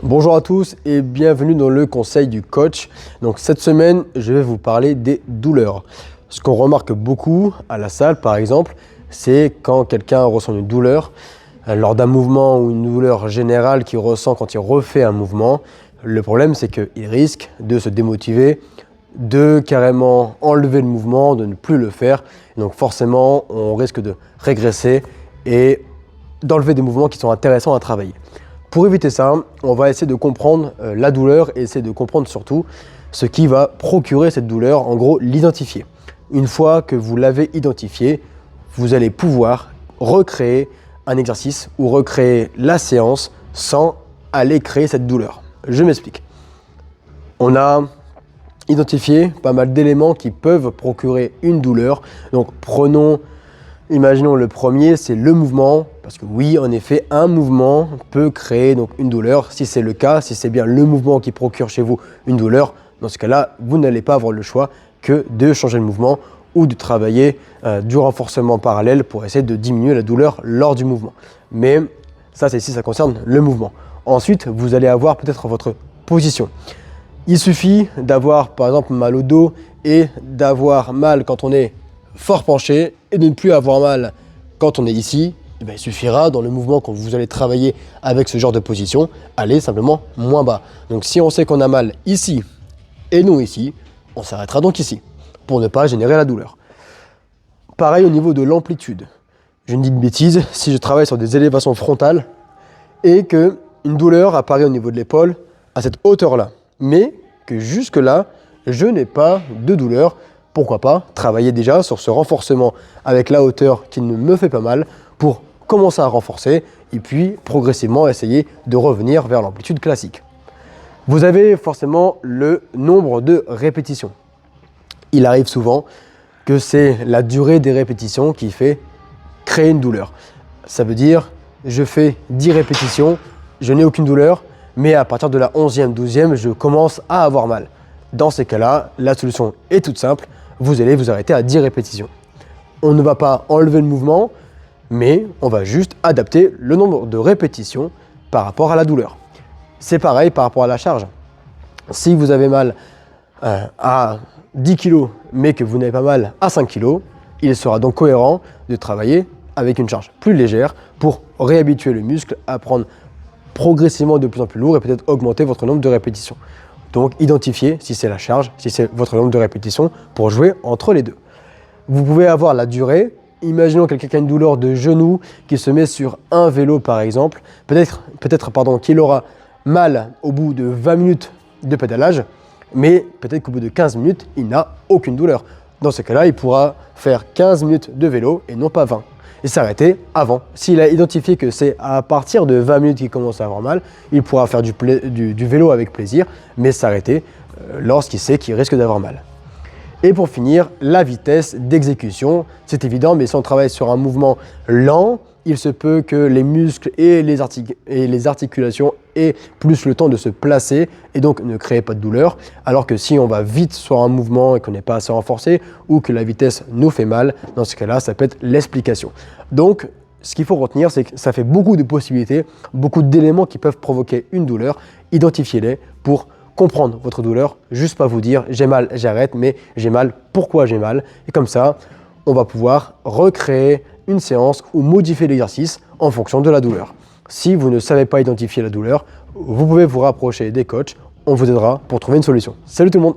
Bonjour à tous et bienvenue dans le conseil du coach. Donc cette semaine, je vais vous parler des douleurs. Ce qu'on remarque beaucoup à la salle par exemple, c'est quand quelqu'un ressent une douleur lors d'un mouvement ou une douleur générale qu'il ressent quand il refait un mouvement. Le problème, c'est qu'il risque de se démotiver, de carrément enlever le mouvement, de ne plus le faire. Et donc forcément, on risque de régresser et d'enlever des mouvements qui sont intéressants à travailler. Pour éviter ça, on va essayer de comprendre la douleur et essayer de comprendre surtout ce qui va procurer cette douleur, en gros l'identifier. Une fois que vous l'avez identifié, vous allez pouvoir recréer un exercice ou recréer la séance sans aller créer cette douleur. Je m'explique. On a identifié pas mal d'éléments qui peuvent procurer une douleur. Donc imaginons le premier, c'est le mouvement, parce que oui, en effet, un mouvement peut créer donc une douleur. Si c'est le cas, si c'est bien le mouvement qui procure chez vous une douleur, dans ce cas-là, vous n'allez pas avoir le choix que de changer le mouvement ou de travailler du renforcement parallèle pour essayer de diminuer la douleur lors du mouvement. Mais ça, c'est si ça concerne le mouvement. Ensuite, vous allez avoir peut-être votre position. Il suffit d'avoir par exemple mal au dos et d'avoir mal quand on est fort penché et de ne plus avoir mal quand on est ici. Et bien, il suffira dans le mouvement quand vous allez travailler avec ce genre de position, aller simplement moins bas. Donc si on sait qu'on a mal ici et non ici, on s'arrêtera donc ici pour ne pas générer la douleur. Pareil au niveau de l'amplitude. Je ne dis de bêtises, si je travaille sur des élévations frontales et qu'une douleur apparaît au niveau de l'épaule à cette hauteur-là, mais que jusque-là, je n'ai pas de douleur, pourquoi pas travailler déjà sur ce renforcement avec la hauteur qui ne me fait pas mal pour commencer à renforcer et puis progressivement essayer de revenir vers l'amplitude classique. Vous avez forcément le nombre de répétitions. Il arrive souvent que c'est la durée des répétitions qui fait créer une douleur. Ça veut dire, je fais 10 répétitions, je n'ai aucune douleur, mais à partir de la 11e, 12e, je commence à avoir mal. Dans ces cas-là, la solution est toute simple, vous allez vous arrêter à 10 répétitions. On ne va pas enlever le mouvement, mais on va juste adapter le nombre de répétitions par rapport à la douleur. C'est pareil par rapport à la charge. Si vous avez mal à 10 kg, mais que vous n'avez pas mal à 5 kg, il sera donc cohérent de travailler avec une charge plus légère pour réhabituer le muscle à prendre progressivement de plus en plus lourd et peut-être augmenter votre nombre de répétitions. Donc identifiez si c'est la charge, si c'est votre nombre de répétitions pour jouer entre les deux. Vous pouvez avoir la durée. Imaginons quelqu'un qui a une douleur de genou qui se met sur un vélo par exemple. Peut-être qu'il aura mal au bout de 20 minutes de pédalage, mais peut-être qu'au bout de 15 minutes, il n'a aucune douleur. Dans ce cas-là, il pourra faire 15 minutes de vélo et non pas 20. Et s'arrêter avant. S'il a identifié que c'est à partir de 20 minutes qu'il commence à avoir mal, il pourra faire du vélo avec plaisir, mais s'arrêter lorsqu'il sait qu'il risque d'avoir mal. Et pour finir, la vitesse d'exécution. C'est évident, mais si on travaille sur un mouvement lent, il se peut que les muscles et les articulations aient plus le temps de se placer et donc ne créent pas de douleur. Alors que si on va vite sur un mouvement et qu'on n'est pas assez renforcé ou que la vitesse nous fait mal, dans ce cas-là, ça peut être l'explication. Donc, ce qu'il faut retenir, c'est que ça fait beaucoup de possibilités, beaucoup d'éléments qui peuvent provoquer une douleur. Identifiez-les pour comprendre votre douleur, juste pas vous dire j'ai mal, j'arrête, mais j'ai mal, pourquoi j'ai mal. Et comme ça, on va pouvoir recréer une séance ou modifier l'exercice en fonction de la douleur. Si vous ne savez pas identifier la douleur, vous pouvez vous rapprocher des coachs, on vous aidera pour trouver une solution. Salut tout le monde!